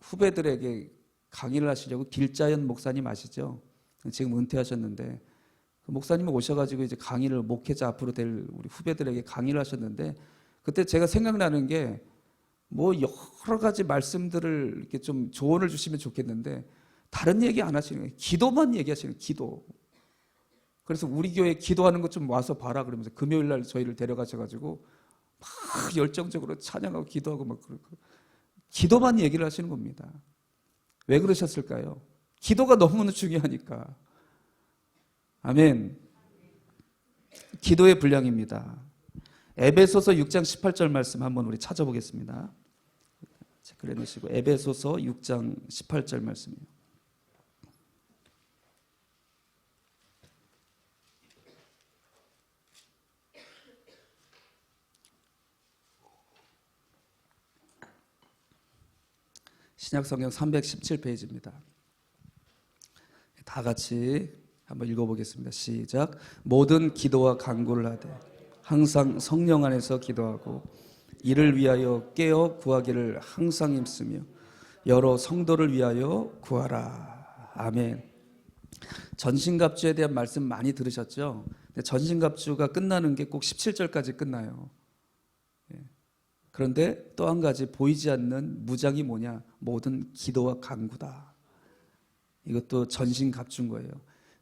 후배들에게 강의를 하시려고 길자연 목사님 아시죠? 지금 은퇴하셨는데, 그 목사님이 오셔가지고 이제 강의를, 목회자 앞으로 될 우리 후배들에게 강의를 하셨는데, 그때 제가 생각나는 게 뭐 여러 가지 말씀들을 이렇게 좀 조언을 주시면 좋겠는데 다른 얘기 안 하시는 거예요. 기도만 얘기하시는 거예요. 기도. 그래서 우리 교회 기도하는 것 좀 와서 봐라 그러면서 금요일 날 저희를 데려가셔가지고 막 열정적으로 찬양하고 기도하고 막 그러고 기도만 얘기를 하시는 겁니다. 왜 그러셨을까요? 기도가 너무나 중요하니까. 아멘. 기도의 분량입니다. 에베소서 6장 18절 말씀 한번 우리 찾아보겠습니다. 체크해 놓으시고 에베소서 6장 18절 말씀이에요. 신약성경 317페이지입니다. 다 같이 한번 읽어보겠습니다. 시작. 모든 기도와 간구를 하되 항상 성령 안에서 기도하고 이를 위하여 깨어 구하기를 항상 힘쓰며 여러 성도를 위하여 구하라. 아멘. 전신갑주에 대한 말씀 많이 들으셨죠? 전신갑주가 끝나는 게 꼭 17절까지 끝나요. 그런데 또 한 가지 보이지 않는 무장이 뭐냐? 모든 기도와 간구다. 이것도 전신갑주인 거예요.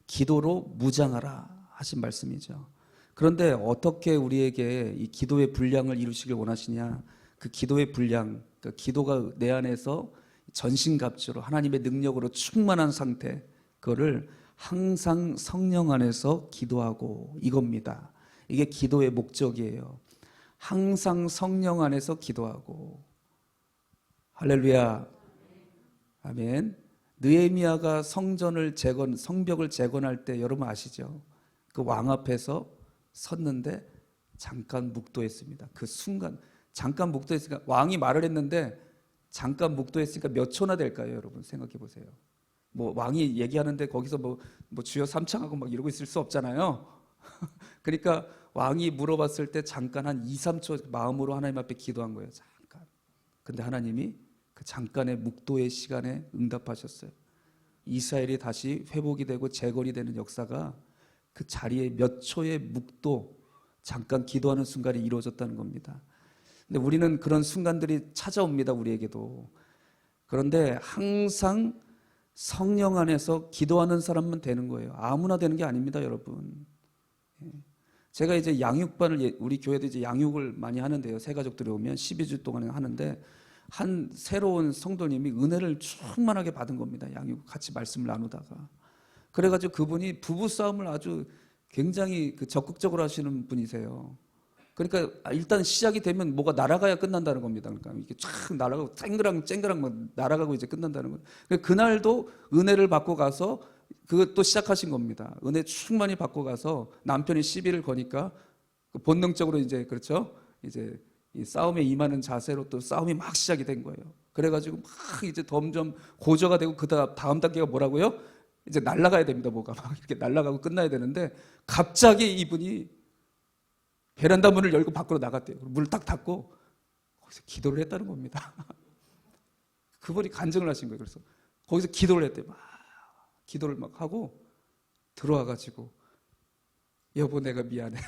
기도로 무장하라 하신 말씀이죠. 그런데 어떻게 우리에게 이 기도의 분량을 이루시길 원하시냐? 그 기도의 분량, 그 기도가 내 안에서 전신갑주로 하나님의 능력으로 충만한 상태, 그거를 항상 성령 안에서 기도하고 이겁니다. 이게 기도의 목적이에요. 항상 성령 안에서 기도하고. 할렐루야. 아멘. 느헤미야가 성벽을 재건할 때 여러분 아시죠? 그 왕 앞에서 섰는데 잠깐 묵도했습니다. 그 순간 잠깐 묵도했으니까, 왕이 말을 했는데 잠깐 묵도했으니까 몇 초나 될까요? 여러분 생각해 보세요. 뭐 왕이 얘기하는데 거기서 뭐 주여 삼창하고 막 이러고 있을 수 없잖아요. 그러니까 왕이 물어봤을 때 잠깐 한 2, 3초 마음으로 하나님 앞에 기도한 거예요. 잠깐. 근데 하나님이 그 잠깐의 묵도의 시간에 응답하셨어요. 이스라엘이 다시 회복이 되고 재건이 되는 역사가 그 자리에 몇 초의 묵도, 잠깐 기도하는 순간에 이루어졌다는 겁니다. 근데 우리는 그런 순간들이 찾아옵니다, 우리에게도. 그런데 항상 성령 안에서 기도하는 사람만 되는 거예요. 아무나 되는 게 아닙니다, 여러분. 제가 이제 양육반을, 우리 교회도 이제 양육을 많이 하는데요. 새 가족들이 오면 12주 동안 하는데, 한 새로운 성도님이 은혜를 충만하게 받은 겁니다. 양육 같이 말씀을 나누다가. 그래가지고 그분이 부부싸움을 아주 굉장히 적극적으로 하시는 분이세요. 그러니까 일단 시작이 되면 뭐가 날아가야 끝난다는 겁니다. 그러니까 이렇게 쫙 날아가고 쨍그랑 막 날아가고 이제 끝난다는 거예요. 그날도 은혜를 받고 가서 그것도 시작하신 겁니다. 은혜 충만히 받고 가서 남편이 시비를 거니까 본능적으로 이제, 그렇죠? 이제 이 싸움에 임하는 자세로 또 싸움이 막 시작이 된 거예요. 그래가지고 막 이제 점점 고조가 되고 그 다음 단계가 뭐라고요? 이제 날아가야 됩니다. 뭐가 막 이렇게 날아가고 끝나야 되는데 갑자기 이분이 베란다 문을 열고 밖으로 나갔대요. 문을 딱 닫고 거기서 기도를 했다는 겁니다. 그분이 간증을 하신 거예요. 그래서 거기서 기도를 했대요. 막 기도를 막 하고 들어와가지고 여보 내가 미안해.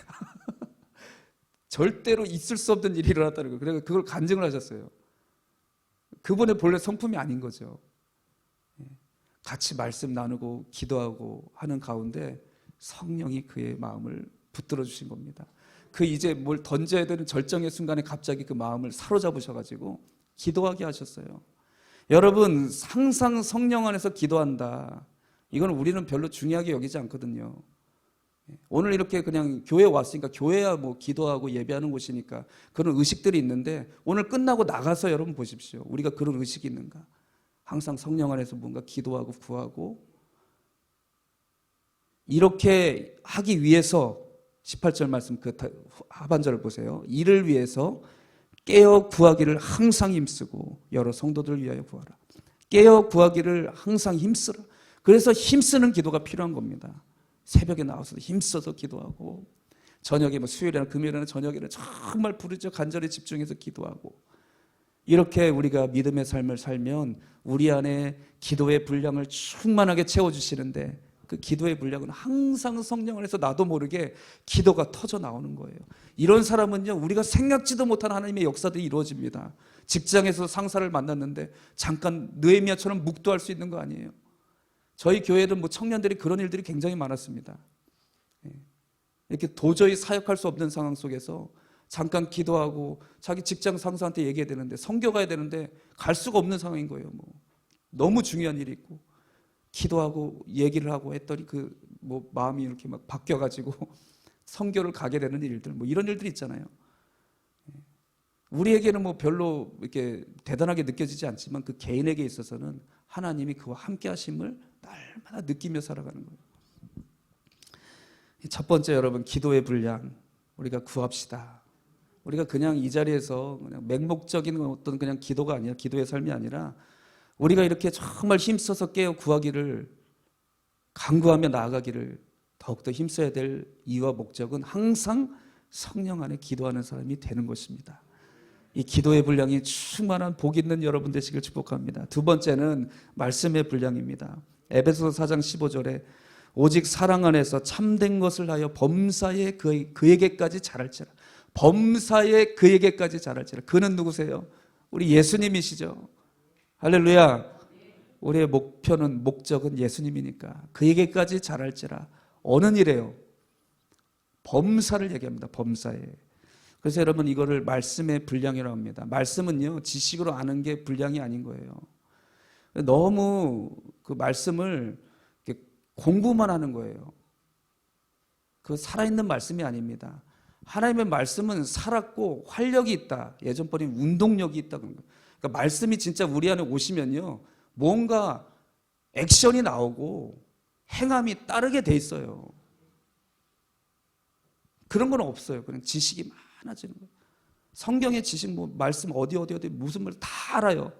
절대로 있을 수 없는 일이 일어났다는 거예요. 그래서 그걸 간증을 하셨어요. 그분의 본래 성품이 아닌 거죠. 같이 말씀 나누고 기도하고 하는 가운데 성령이 그의 마음을 붙들어 주신 겁니다. 그 이제 뭘 던져야 되는 절정의 순간에 갑자기 그 마음을 사로잡으셔가지고 기도하게 하셨어요. 여러분, 항상 성령 안에서 기도한다. 이건 우리는 별로 중요하게 여기지 않거든요. 오늘 이렇게 그냥 교회 왔으니까, 교회야 뭐 기도하고 예배하는 곳이니까 그런 의식들이 있는데, 오늘 끝나고 나가서 여러분 보십시오. 우리가 그런 의식이 있는가? 항상 성령 안에서 뭔가 기도하고 구하고, 이렇게 하기 위해서 18절 말씀 그 하반절을 보세요. 이를 위해서 깨어 구하기를 항상 힘쓰고 여러 성도들을 위하여 구하라. 깨어 구하기를 항상 힘쓰라. 그래서 힘쓰는 기도가 필요한 겁니다. 새벽에 나와서 힘써서 기도하고, 저녁에 뭐 수요일이나 금요일이나 저녁에는 정말 부르짖어 간절히 집중해서 기도하고, 이렇게 우리가 믿음의 삶을 살면 우리 안에 기도의 분량을 충만하게 채워주시는데, 그 기도의 분량은 항상 성령 안에서 나도 모르게 기도가 터져 나오는 거예요. 이런 사람은요, 우리가 생각지도 못한 하나님의 역사들이 이루어집니다. 직장에서 상사를 만났는데 잠깐 느헤미야처럼 묵도할 수 있는 거 아니에요. 저희 교회는 뭐 청년들이 그런 일들이 굉장히 많았습니다. 이렇게 도저히 사역할 수 없는 상황 속에서 잠깐 기도하고 자기 직장 상사한테 얘기해야 되는데, 선교 가야 되는데 갈 수가 없는 상황인 거예요. 뭐 너무 중요한 일이 있고 기도하고 얘기를 하고 했더니 그 뭐 마음이 이렇게 막 바뀌어가지고 선교를 가게 되는 일들, 뭐 이런 일들이 있잖아요. 우리에게는 뭐 별로 이렇게 대단하게 느껴지지 않지만 그 개인에게 있어서는 하나님이 그와 함께 하심을 날마다 느끼며 살아가는 거예요. 첫 번째, 여러분, 기도의 분량 우리가 구합시다. 우리가 그냥 이 자리에서 그냥 맹목적인 어떤 그냥 기도가 아니라, 기도의 삶이 아니라, 우리가 이렇게 정말 힘써서 깨어 구하기를, 간구하며 나아가기를 더욱더 힘써야 될 이유와 목적은 항상 성령 안에 기도하는 사람이 되는 것입니다. 이 기도의 분량이 충만한 복 있는 여러분 되시길 축복합니다. 두 번째는 말씀의 분량입니다. 에베소서 4장 15절에 오직 사랑 안에서 참된 것을 하여 범사에 그에게까지 자랄지라. 범사에 그에게까지 자랄지라. 그는 누구세요? 우리 예수님이시죠. 할렐루야. 우리의 목표는, 목적은 예수님이니까 그에게까지 자랄지라. 어느 일에요? 범사를 얘기합니다. 범사에. 그래서 여러분, 이거를 말씀의 분량이라고 합니다. 말씀은요, 지식으로 아는 게 분량이 아닌 거예요. 너무 그 말씀을 공부만 하는 거예요. 그 살아있는 말씀이 아닙니다. 하나님의 말씀은 살았고 활력이 있다. 예전 번에 운동력이 있다. 그러니까 말씀이 진짜 우리 안에 오시면요, 뭔가 액션이 나오고 행함이 따르게 돼 있어요. 그런 건 없어요. 그냥 지식이 많아지는 거예요. 성경의 지식, 뭐 말씀 어디 무슨 말 다 알아요.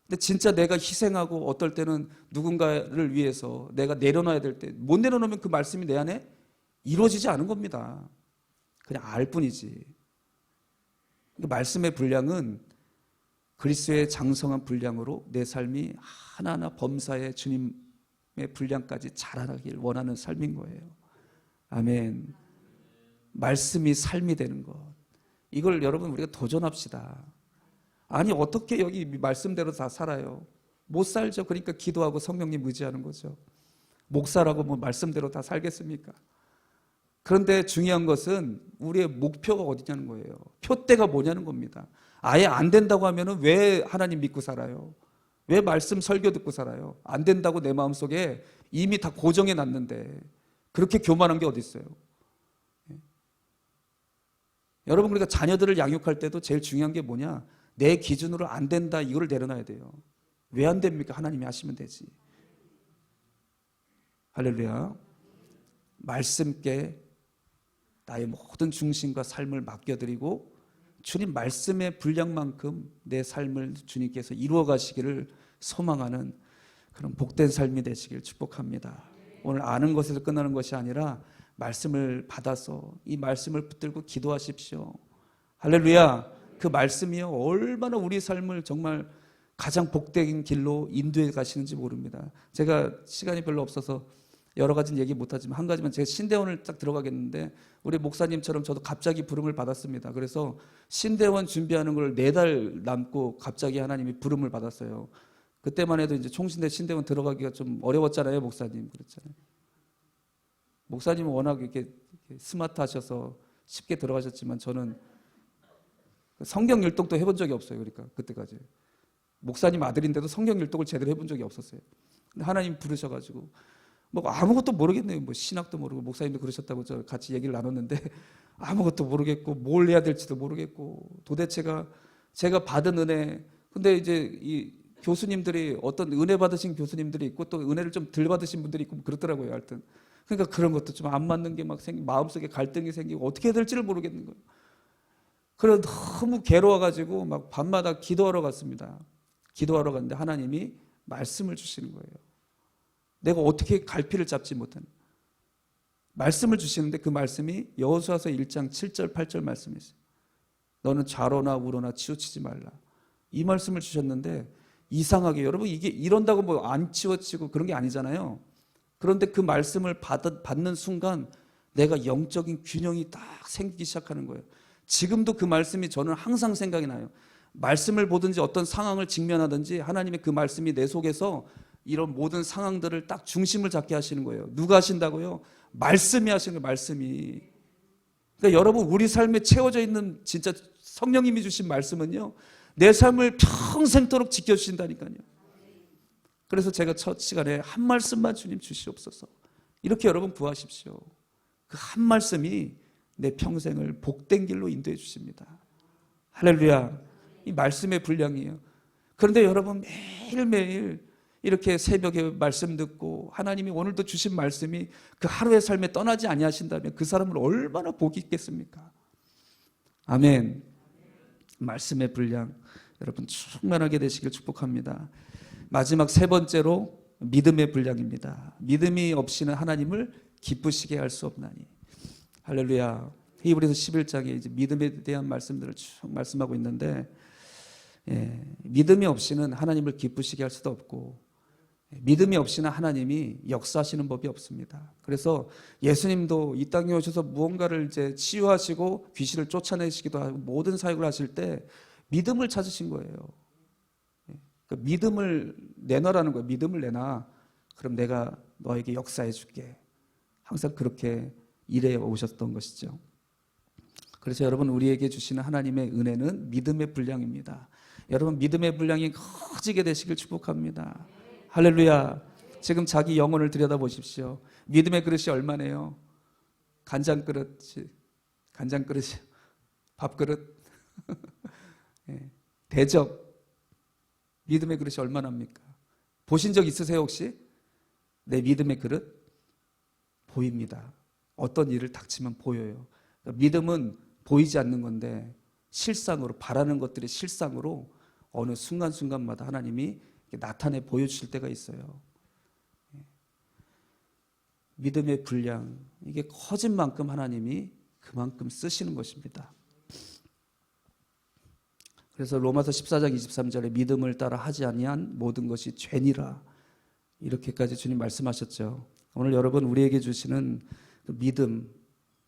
근데 진짜 내가 희생하고 어떨 때는 누군가를 위해서 내가 내려놔야 될 때 못 내려놓으면 그 말씀이 내 안에 이루어지지 않은 겁니다. 그냥 알 뿐이지. 말씀의 분량은 그리스도의 장성한 분량으로 내 삶이 하나하나 범사에 주님의 분량까지 자라나길 원하는 삶인 거예요. 아멘. 말씀이 삶이 되는 것, 이걸 여러분 우리가 도전합시다. 아니 어떻게 여기 말씀대로 다 살아요? 못 살죠. 그러니까 기도하고 성령님 의지하는 거죠. 목사라고 뭐 말씀대로 다 살겠습니까? 그런데 중요한 것은 우리의 목표가 어디냐는 거예요. 표대가 뭐냐는 겁니다. 아예 안 된다고 하면은 왜 하나님 믿고 살아요? 왜 말씀 설교 듣고 살아요? 안 된다고 내 마음속에 이미 다 고정해 놨는데 그렇게 교만한 게 어디 있어요? 여러분, 그러니까 자녀들을 양육할 때도 제일 중요한 게 뭐냐? 내 기준으로 안 된다, 이걸 내려놔야 돼요. 왜 안 됩니까? 하나님이 하시면 되지. 할렐루야. 말씀께 나의 모든 중심과 삶을 맡겨드리고 주님 말씀의 분량만큼 내 삶을 주님께서 이루어 가시기를 소망하는 그런 복된 삶이 되시길 축복합니다. 오늘 아는 것에서 끝나는 것이 아니라 말씀을 받아서 이 말씀을 붙들고 기도하십시오. 할렐루야. 그 말씀이요 얼마나 우리 삶을 정말 가장 복된 길로 인도해 가시는지 모릅니다. 제가 시간이 별로 없어서 여러 가지는 얘기 못하지만 한 가지만, 제가 신대원을 딱 들어가겠는데 우리 목사님처럼 저도 갑자기 부름을 받았습니다. 그래서 신대원 준비하는 걸 4달 남고 갑자기 하나님이 부름을 받았어요. 그때만 해도 이제 총신대 신대원 들어가기가 좀 어려웠잖아요. 목사님 그랬잖아요. 목사님은 워낙 이렇게 스마트하셔서 쉽게 들어가셨지만 저는 성경 율동도 해본 적이 없어요. 그러니까 그때까지 목사님 아들인데도 성경 율동을 제대로 해본 적이 없었어요. 근데 하나님 부르셔가지고 뭐 아무것도 모르겠네요. 뭐 신학도 모르고, 목사님도 그러셨다고 저 같이 얘기를 나눴는데 아무것도 모르겠고 뭘 해야 될지도 모르겠고, 도대체가 제가 받은 은혜, 근데 이제 이 교수님들이 어떤 은혜 받으신 교수님들이 있고 또 은혜를 좀 덜 받으신 분들이 있고 그렇더라고요. 하여튼 그러니까 그런 것도 좀 안 맞는 게 막 생기고 마음속에 갈등이 생기고 어떻게 해야 될지를 모르겠는 거예요. 그래서 너무 괴로워가지고 막 밤마다 기도하러 갔습니다. 기도하러 갔는데 하나님이 말씀을 주시는 거예요. 내가 어떻게 갈피를 잡지 못하는 말씀을 주시는데 그 말씀이 여호수아서 1장 7절 8절 말씀이었어요. 너는 좌로나 우로나 치우치지 말라. 이 말씀을 주셨는데 이상하게 여러분 이게 이런다고 뭐 안 치워치고 그런 게 아니잖아요. 그런데 그 말씀을 받는 순간 내가 영적인 균형이 딱 생기기 시작하는 거예요. 지금도 그 말씀이 저는 항상 생각이 나요. 말씀을 보든지 어떤 상황을 직면하든지 하나님의 그 말씀이 내 속에서 이런 모든 상황들을 딱 중심을 잡게 하시는 거예요. 누가 하신다고요? 말씀이 하시는 거예요. 말씀이. 그러니까 여러분 우리 삶에 채워져 있는 진짜 성령님이 주신 말씀은요 내 삶을 평생토록 지켜주신다니까요. 그래서 제가 첫 시간에 한 말씀만 주님 주시옵소서 이렇게 여러분 구하십시오. 그 한 말씀이 내 평생을 복된 길로 인도해 주십니다. 할렐루야. 이 말씀의 분량이에요. 그런데 여러분 매일매일 이렇게 새벽에 말씀 듣고 하나님이 오늘도 주신 말씀이 그 하루의 삶에 떠나지 아니하신다면 그 사람은 얼마나 복이 있겠습니까? 아멘. 말씀의 분량 여러분 충만하게 되시길 축복합니다. 마지막 3번째로 믿음의 분량입니다. 믿음이 없이는 하나님을 기쁘시게 할 수 없나니. 할렐루야. 히브리서 11장에 이제 믿음에 대한 말씀들을 쭉 말씀하고 있는데 믿음이 없이는 하나님을 기쁘시게 할 수도 없고 믿음이 없이는 하나님이 역사하시는 법이 없습니다. 그래서 예수님도 이 땅에 오셔서 무언가를 이제 치유하시고 귀신을 쫓아내시기도 하고 모든 사역을 하실 때 믿음을 찾으신 거예요. 그러니까 믿음을 내놔라는 거예요. 믿음을 내놔. 그럼 내가 너에게 역사해 줄게. 항상 그렇게 일해 오셨던 것이죠. 그래서 여러분 우리에게 주시는 하나님의 은혜는 믿음의 분량입니다. 여러분 믿음의 분량이 커지게 되시길 축복합니다. 할렐루야. 지금 자기 영혼을 들여다보십시오. 믿음의 그릇이 얼마네요? 간장그릇이, 밥그릇, 대접. 믿음의 그릇이 얼마나입니까? 보신 적 있으세요 혹시? 내 믿음의 그릇? 보입니다. 어떤 일을 닥치면 보여요. 믿음은 보이지 않는 건데 실상으로 바라는 것들이 실상으로 어느 순간순간마다 하나님이 나타내 보여주실 때가 있어요. 믿음의 분량 이게 커진 만큼 하나님이 그만큼 쓰시는 것입니다. 그래서 로마서 14장 23절에 믿음을 따라 하지 아니한 모든 것이 죄니라, 이렇게까지 주님 말씀하셨죠. 오늘 여러분, 우리에게 주시는 그 믿음,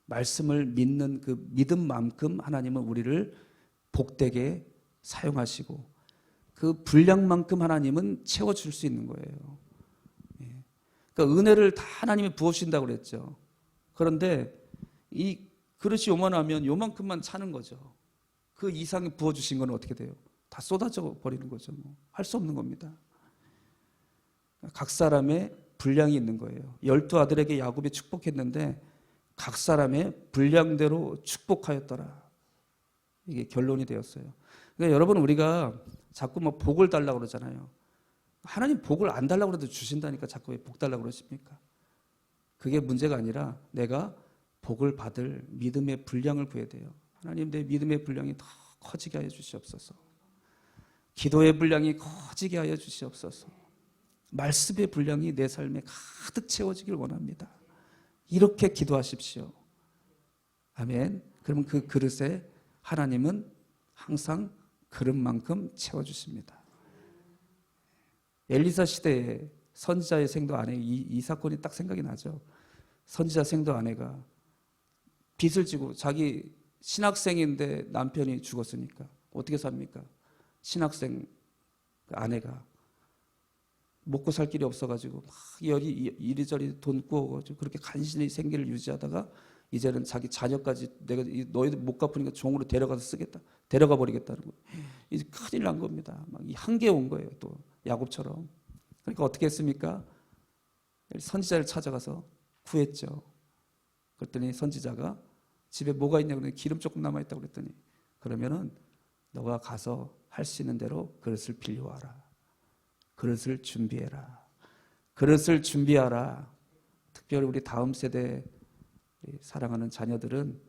말씀을 믿는 그 믿음만큼 하나님은 우리를 복되게 사용하시고 그 분량만큼 하나님은 채워줄 수 있는 거예요. 그러니까 은혜를 다 하나님이 부어주신다고 그랬죠. 그런데 이 그릇이 요만하면 요만큼만 차는 거죠. 그 이상이 부어주신 건 어떻게 돼요? 다 쏟아져 버리는 거죠. 할 수 없는 겁니다. 각 사람의 분량이 있는 거예요. 12아들에게 야곱이 축복했는데 각 사람의 분량대로 축복하였더라. 이게 결론이 되었어요. 그러니까 여러분, 우리가 자꾸 뭐 복을 달라고 그러잖아요. 하나님 복을 안 달라고 해도 주신다니까 자꾸 왜 복 달라고 그러십니까? 그게 문제가 아니라 내가 복을 받을 믿음의 분량을 구해야 돼요. 하나님, 내 믿음의 분량이 더 커지게 하여 주시옵소서. 기도의 분량이 커지게 하여 주시옵소서. 말씀의 분량이 내 삶에 가득 채워지길 원합니다. 이렇게 기도하십시오. 아멘. 그러면 그 그릇에 하나님은 항상 그릇만큼 채워주십니다. 엘리사 시대에 선지자의 생도 아내, 이 사건이 딱 생각이 나죠. 선지자 생도 아내가 빚을 지고, 자기 신학생인데 남편이 죽었으니까 어떻게 삽니까? 신학생 아내가 먹고 살 길이 없어가지고 막 이리저리 돈 구워가지고 그렇게 간신히 생계를 유지하다가 이제는 자기 자녀까지 내가 너희들 못 갚으니까 종으로 데려가서 쓰겠다, 데려가 버리겠다는 거예요. 이제 큰일 난 겁니다. 막 이 한계 온 거예요. 또 야곱처럼. 그러니까 어떻게 했습니까? 선지자를 찾아가서 구했죠. 그랬더니 선지자가 집에 뭐가 있냐고 그랬더니 기름 조금 남아있다고 그랬더니, 그러면은 너가 가서 할 수 있는 대로 그릇을 빌려와라. 그릇을 준비해라. 그릇을 준비하라. 특별히 우리 다음 세대 사랑하는 자녀들은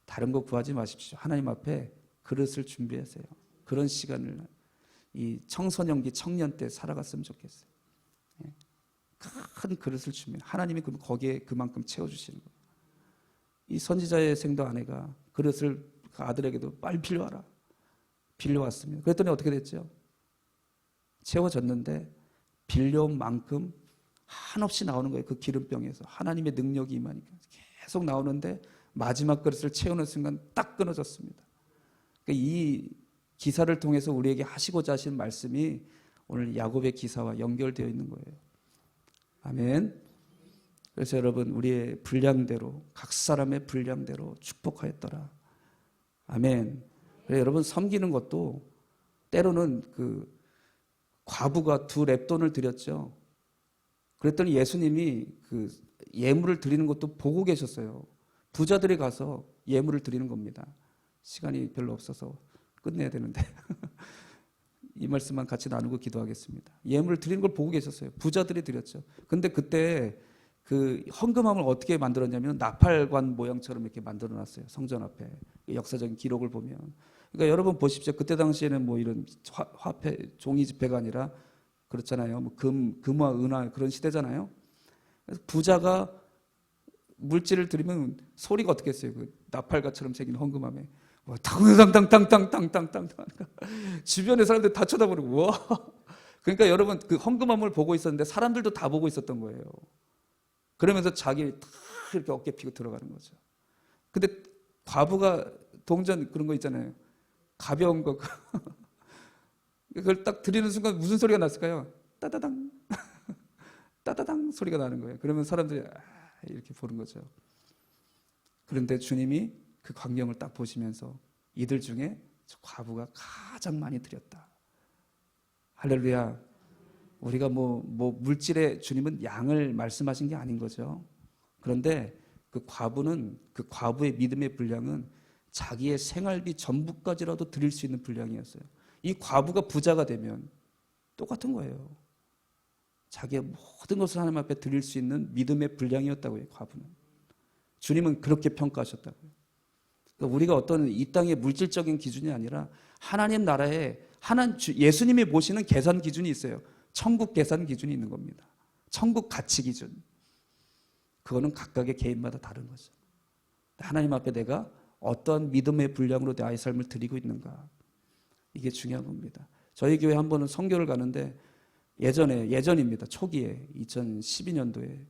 다른 거 구하지 마십시오. 하나님 앞에 그릇을 준비하세요. 그런 시간을 이 청소년기 청년 때 살아갔으면 좋겠어요. 큰 그릇을 준비해. 하나님이 거기에 그만큼 채워주시는 거예요. 이 선지자의 생도 아내가 그릇을 그 아들에게도 빨리 빌려와라. 빌려왔습니다. 그랬더니 어떻게 됐죠? 채워졌는데 빌려온 만큼 한없이 나오는 거예요. 그 기름병에서 하나님의 능력이 임하니까 계속 나오는데 마지막 그릇을 채우는 순간 딱 끊어졌습니다. 그러니까 이 기사를 통해서 우리에게 하시고자 하신 말씀이 오늘 야곱의 기사와 연결되어 있는 거예요. 아멘. 그래서 여러분, 우리의 분량대로, 각 사람의 분량대로 축복하였더라. 아멘. 그래서 여러분, 섬기는 것도 때로는 그 과부가 2렙돈을 드렸죠. 그랬더니 예수님이 그 예물을 드리는 것도 보고 계셨어요. 부자들이 가서 예물을 드리는 겁니다. 시간이 별로 없어서 끝내야 되는데 이 말씀만 같이 나누고 기도하겠습니다. 예물을 드리는 걸 보고 계셨어요. 부자들이 드렸죠. 근데 그때 그 헌금함을 어떻게 만들었냐면 나팔관 모양처럼 이렇게 만들어놨어요. 성전 앞에. 역사적인 기록을 보면. 그러니까 여러분 보십시오. 그때 당시에는 뭐 이런 화폐, 종이 지폐가 아니라 그렇잖아요. 뭐 금화, 은화 그런 시대잖아요. 그래서 부자가 물질을 드리면 소리가 어떻게 했어요? 그 나팔가처럼 생긴 헌금함에 탕탕탕탕탕탕탕탕 주변의 사람들 다 쳐다보고 와. 그러니까 여러분, 그 헌금함을 보고 있었는데 사람들도 다 보고 있었던 거예요. 그러면서 자기 다 이렇게 어깨 피고 들어가는 거죠. 근데 과부가 동전 그런 거 있잖아요. 가벼운 거 그걸 딱 드리는 순간 무슨 소리가 났을까요? 따다당 따다당 소리가 나는 거예요. 그러면 사람들이 이렇게 보는 거죠. 그런데 주님이 그 광경을 딱 보시면서 이들 중에 저 과부가 가장 많이 드렸다. 할렐루야. 우리가 뭐 물질의 주님은 양을 말씀하신 게 아닌 거죠. 그런데 그 과부의 믿음의 분량은 자기의 생활비 전부까지라도 드릴 수 있는 분량이었어요. 이 과부가 부자가 되면 똑같은 거예요. 자기의 모든 것을 하나님 앞에 드릴 수 있는 믿음의 분량이었다고요. 과부는. 주님은 그렇게 평가하셨다고요. 그러니까 우리가 어떤 이 땅의 물질적인 기준이 아니라 하나님 나라에 예수님이 모시는 계산 기준이 있어요. 천국 계산 기준이 있는 겁니다. 천국 가치 기준. 그거는 각각의 개인마다 다른 거죠. 하나님 앞에 내가 어떤 믿음의 분량으로 내 아이 삶을 드리고 있는가. 이게 중요한 겁니다. 저희 교회 한 번은 선교를 가는데 예전입니다. 초기에 2012년도에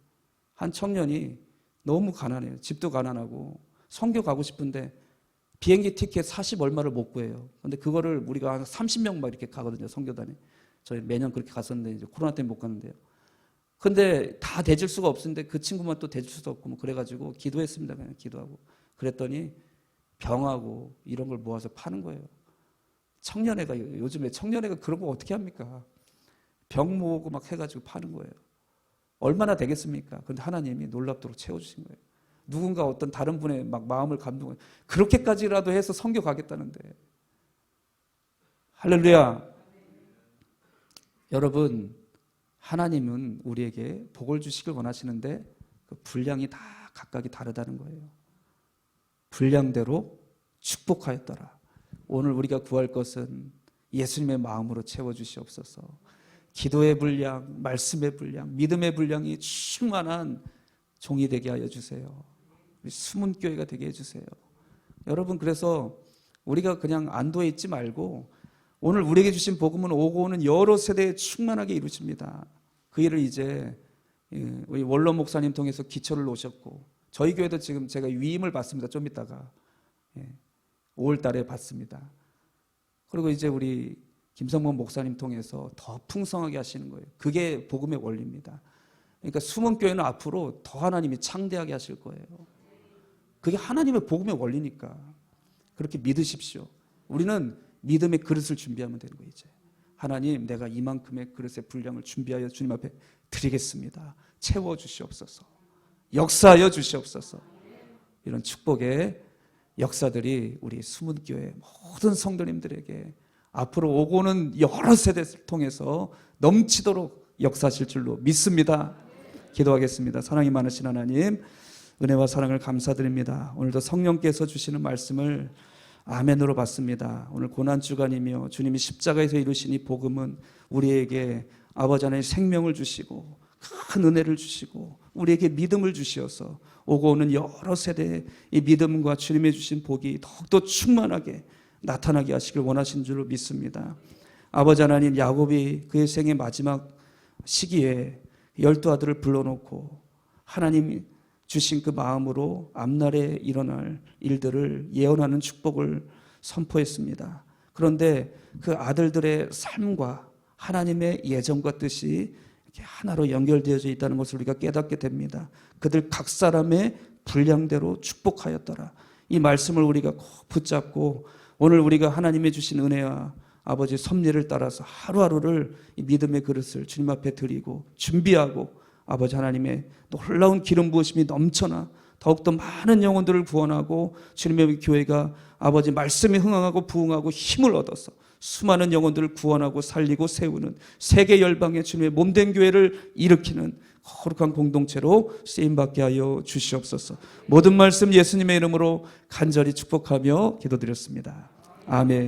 한 청년이 너무 가난해요. 집도 가난하고 선교 가고 싶은데 비행기 티켓 40 얼마를 못 구해요. 근데 그거를 우리가 한 30명 막 이렇게 가거든요. 선교단에. 저희 매년 그렇게 갔었는데 이제 코로나 때문에 못 갔는데요. 근데 다 대줄 수가 없었는데 그 친구만 또 대줄 수도 없고 뭐 그래가지고 기도했습니다. 그냥 기도하고. 그랬더니 병하고 이런 걸 모아서 파는 거예요. 청년회가 요즘에 청년회가 그런 거 어떻게 합니까? 병 모으고 막 해가지고 파는 거예요. 얼마나 되겠습니까? 그런데 하나님이 놀랍도록 채워주신 거예요. 누군가 어떤 다른 분의 막 마음을 감동해 그렇게까지라도 해서 선교 가겠다는데. 할렐루야. 여러분, 하나님은 우리에게 복을 주시길 원하시는데 그 분량이 다 각각이 다르다는 거예요. 분량대로 축복하였더라. 오늘 우리가 구할 것은 예수님의 마음으로 채워주시옵소서. 기도의 분량, 말씀의 분량, 믿음의 분량이 충만한 종이 되게 하여 주세요. 우리 숨은 교회가 되게 해주세요. 여러분, 그래서 우리가 그냥 안도해 있지 말고 오늘 우리에게 주신 복음은 오고 오는 여러 세대에 충만하게 이루십니다. 그 일을 이제 우리 원로 목사님 통해서 기초를 놓으셨고 저희 교회도 지금 제가 위임을 받습니다. 좀 이따가 5월 달에 받습니다. 그리고 이제 우리 김성범 목사님 통해서 더 풍성하게 하시는 거예요. 그게 복음의 원리입니다. 그러니까 숨은 교회는 앞으로 더 하나님이 창대하게 하실 거예요. 그게 하나님의 복음의 원리니까 그렇게 믿으십시오. 우리는 믿음의 그릇을 준비하면 되는 거예요. 이제 하나님, 내가 이만큼의 그릇의 분량을 준비하여 주님 앞에 드리겠습니다. 채워주시옵소서. 역사하여 주시옵소서. 이런 축복의 역사들이 우리 숨은 교회 모든 성도님들에게 앞으로 오고는 여러 세대를 통해서 넘치도록 역사하실 줄로 믿습니다. 기도하겠습니다. 사랑이 많으신 하나님, 은혜와 사랑을 감사드립니다. 오늘도 성령께서 주시는 말씀을 아멘으로 받습니다. 오늘 고난주간이며 주님이 십자가에서 이루신 이 복음은 우리에게 아버지 하나님 생명을 주시고 큰 은혜를 주시고 우리에게 믿음을 주시어서 오고 오는 여러 세대의 이 믿음과 주님의 주신 복이 더욱더 충만하게 나타나게 하시길 원하신 줄로 믿습니다. 아버지 하나님, 야곱이 그의 생의 마지막 시기에 12 아들을 불러놓고 하나님이 주신 그 마음으로 앞날에 일어날 일들을 예언하는 축복을 선포했습니다. 그런데 그 아들들의 삶과 하나님의 예정과 뜻이 이렇게 하나로 연결되어져 있다는 것을 우리가 깨닫게 됩니다. 그들 각 사람의 분량대로 축복하였더라. 이 말씀을 우리가 꼭 붙잡고 오늘 우리가 하나님의 주신 은혜와 아버지 섭리를 따라서 하루하루를 이 믿음의 그릇을 주님 앞에 드리고 준비하고 아버지 하나님의 놀라운 기름 부으심이 넘쳐나 더욱더 많은 영혼들을 구원하고 주님의 교회가 아버지 말씀에 흥황하고 부흥하고 힘을 얻어서 수많은 영혼들을 구원하고 살리고 세우는 세계 열방의 주님의 몸된 교회를 일으키는 거룩한 공동체로 쓰임받게 하여 주시옵소서. 모든 말씀 예수님의 이름으로 간절히 축복하며 기도드렸습니다. 아멘.